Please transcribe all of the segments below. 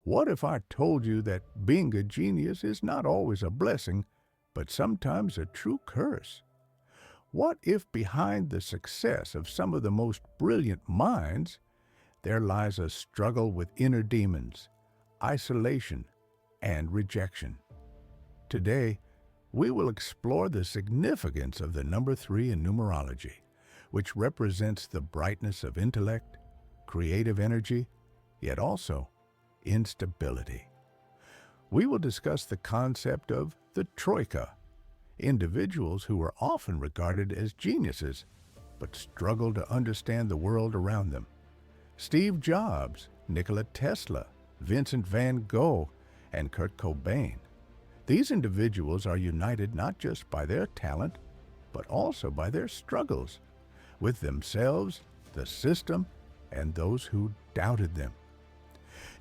What if I told you that being a genius is not always a blessing, but sometimes a true curse? What if behind the success of some of the most brilliant minds, there lies a struggle with inner demons, isolation, and rejection? Today, we will explore the significance of the number 3 in numerology, which represents the brightness of intellect, creative energy, yet also instability. We will discuss the concept of the troika, individuals who are often regarded as geniuses, but struggle to understand the world around them. Steve Jobs, Nikola Tesla, Vincent van Gogh, and Kurt Cobain. These individuals are united not just by their talent, but also by their struggles with themselves, the system, and those who doubted them.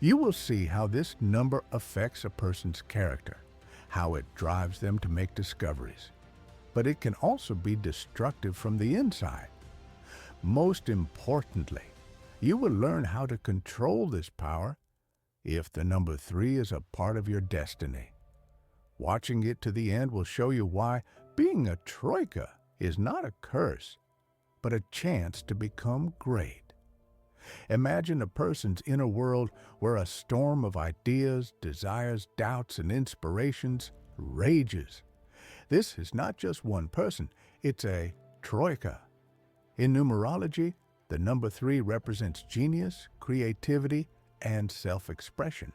You will see how this number affects a person's character, how it drives them to make discoveries, but it can also be destructive from the inside. Most importantly, you will learn how to control this power if the number 3 is a part of your destiny. Watching it to the end will show you why being a troika is not a curse, but a chance to become great. Imagine a person's inner world where a storm of ideas, desires, doubts, and inspirations rages. This is not just one person, it's a troika. In numerology, the number 3 represents genius, creativity, and self-expression.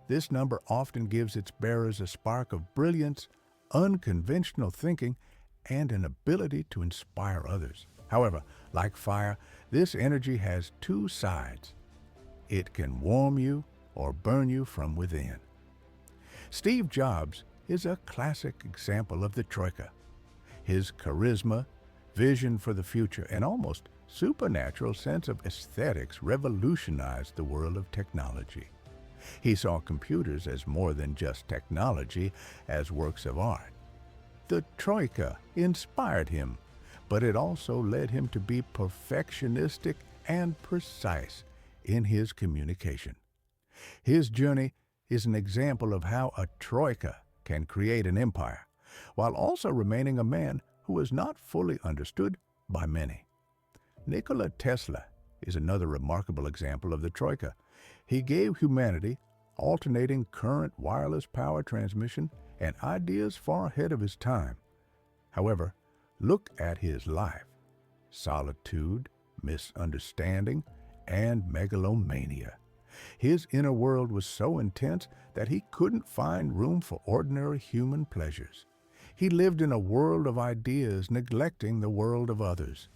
This number often gives its bearers a spark of brilliance, unconventional thinking, and an ability to inspire others. However, like fire, this energy has two sides. It can warm you or burn you from within. Steve Jobs is a classic example of the troika. His charisma, vision for the future, and almost supernatural sense of aesthetics revolutionized the world of technology. He saw computers as more than just technology, as works of art. The troika inspired him, but it also led him to be perfectionistic and precise in his communication. His journey is an example of how a troika can create an empire, while also remaining a man who is not fully understood by many. Nikola Tesla is another remarkable example of the troika. He gave humanity alternating current wireless power transmission and ideas far ahead of his time. However, look at his life. Solitude, misunderstanding, and megalomania. His inner world was so intense that he couldn't find room for ordinary human pleasures. He lived in a world of ideas, neglecting the world of others.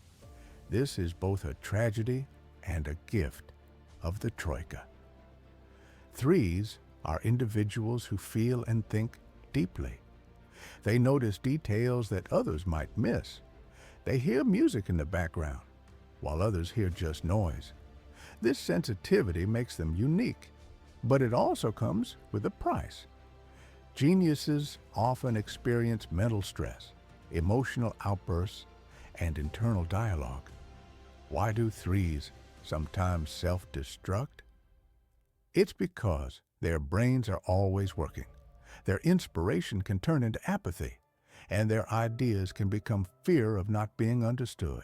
This is both a tragedy and a gift of the troika. Threes are individuals who feel and think deeply. They notice details that others might miss. They hear music in the background, while others hear just noise. This sensitivity makes them unique, but it also comes with a price. Geniuses often experience mental stress, emotional outbursts, and internal dialogue. Why do threes sometimes self-destruct? It's because their brains are always working. Their inspiration can turn into apathy, and their ideas can become fear of not being understood.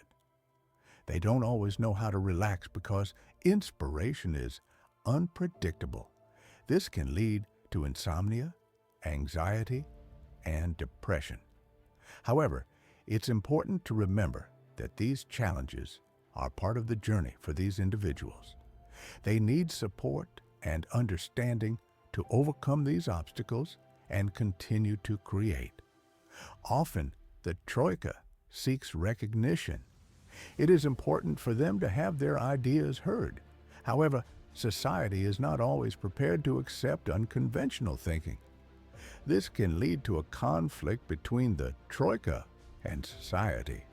They don't always know how to relax because inspiration is unpredictable. This can lead to insomnia, anxiety, and depression. However, it's important to remember that these challenges are part of the journey for these individuals. They need support and understanding to overcome these obstacles and continue to create. Often, the troika seeks recognition. It is important for them to have their ideas heard. However, society is not always prepared to accept unconventional thinking. This can lead to a conflict between the troika and society.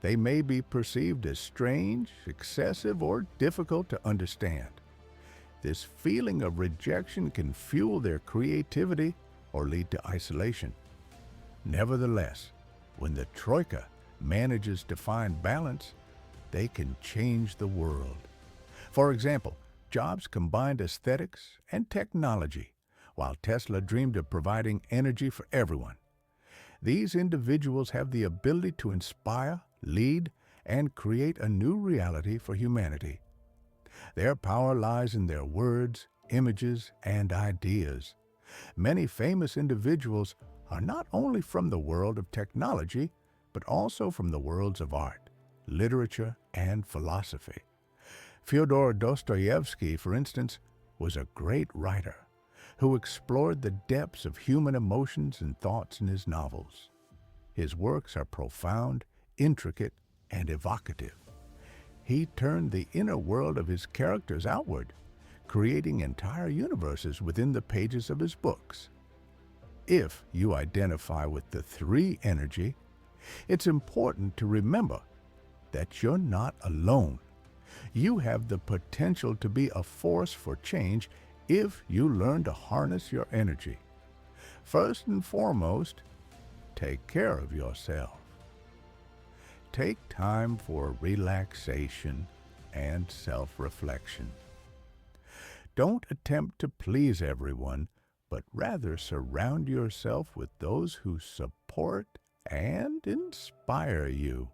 They may be perceived as strange, excessive, or difficult to understand. This feeling of rejection can fuel their creativity or lead to isolation. Nevertheless, when the troika manages to find balance, they can change the world. For example, Jobs combined aesthetics and technology, while Tesla dreamed of providing energy for everyone. These individuals have the ability to inspire, lead, and create a new reality for humanity. Their power lies in their words, images, and ideas. Many famous individuals are not only from the world of technology, but also from the worlds of art, literature, and philosophy. Fyodor Dostoevsky, for instance, was a great writer who explored the depths of human emotions and thoughts in his novels. His works are profound, intricate, and evocative. He turned the inner world of his characters outward, creating entire universes within the pages of his books. If you identify with the 3 energy, it's important to remember that you're not alone. You have the potential to be a force for change if you learn to harness your energy. First and foremost, take care of yourself. Take time for relaxation and self-reflection. Don't attempt to please everyone, but rather surround yourself with those who support and inspire you.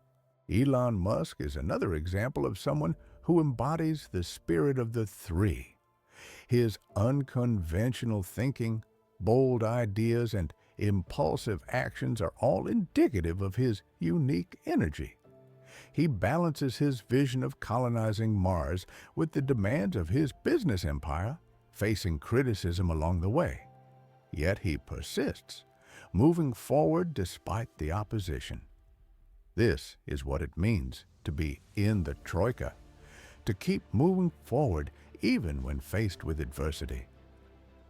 Elon Musk is another example of someone who embodies the spirit of the 3. His unconventional thinking, bold ideas, and impulsive actions are all indicative of his unique energy. He balances his vision of colonizing Mars with the demands of his business empire, facing criticism along the way. Yet he persists, moving forward despite the opposition. This is what it means to be in the Troika, to keep moving forward even when faced with adversity.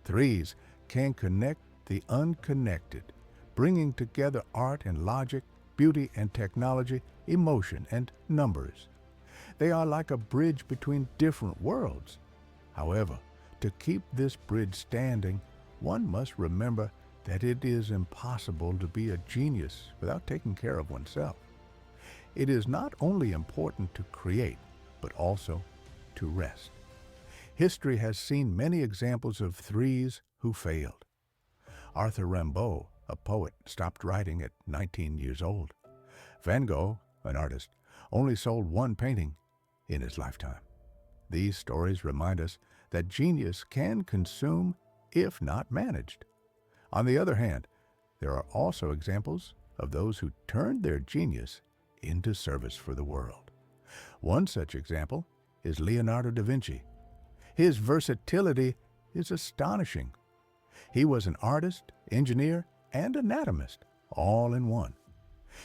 3s can connect the unconnected, bringing together art and logic, beauty and technology, emotion and numbers. They are like a bridge between different worlds. However, to keep this bridge standing, one must remember that it is impossible to be a genius without taking care of oneself. It is not only important to create, but also to rest. History has seen many examples of 3s who failed. Arthur Rimbaud, a poet, stopped writing at 19 years old. Van Gogh, an artist, only sold 1 painting in his lifetime. These stories remind us that genius can consume if not managed. On the other hand, there are also examples of those who turned their genius into service for the world. One such example is Leonardo da Vinci. His versatility is astonishing. He was an artist, engineer, and anatomist, all in one.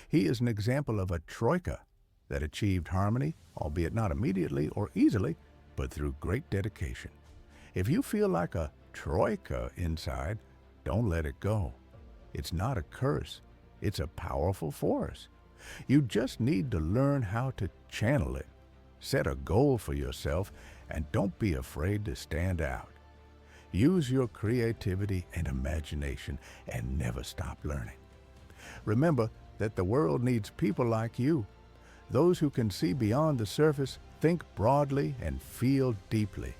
He is an example of a troika that achieved harmony, albeit not immediately or easily, but through great dedication. If you feel like a troika inside, don't let it go. It's not a curse. It's a powerful force. You just need to learn how to channel it. Set a goal for yourself and don't be afraid to stand out. Use your creativity and imagination and never stop learning. Remember that the world needs people like you, those who can see beyond the surface, think broadly, and feel deeply.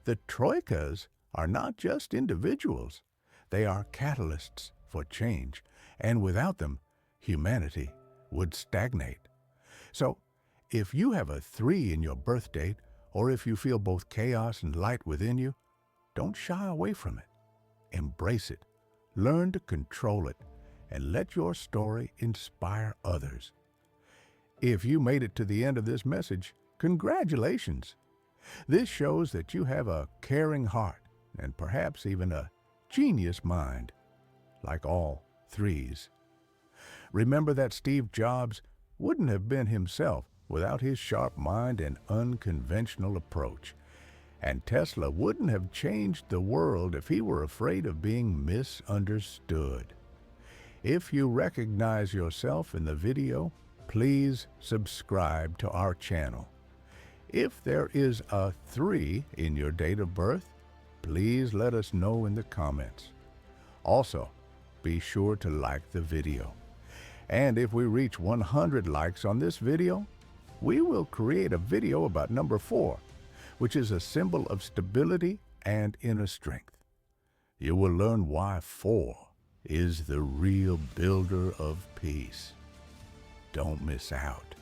The troikas are not just individuals. They are catalysts for change, and without them, humanity would stagnate. So, if you have a 3 in your birth date, or if you feel both chaos and light within you, don't shy away from it. Embrace it, learn to control it, and let your story inspire others. If you made it to the end of this message, congratulations! This shows that you have a caring heart and perhaps even a genius mind, like all 3s. Remember that Steve Jobs wouldn't have been himself without his sharp mind and unconventional approach. And Tesla wouldn't have changed the world if he were afraid of being misunderstood. If you recognize yourself in the video, please subscribe to our channel. If there is a 3 in your date of birth, please let us know in the comments. Also, be sure to like the video. And if we reach 100 likes on this video, we will create a video about number 4, which is a symbol of stability and inner strength. You will learn why 4 is the real builder of peace. Don't miss out.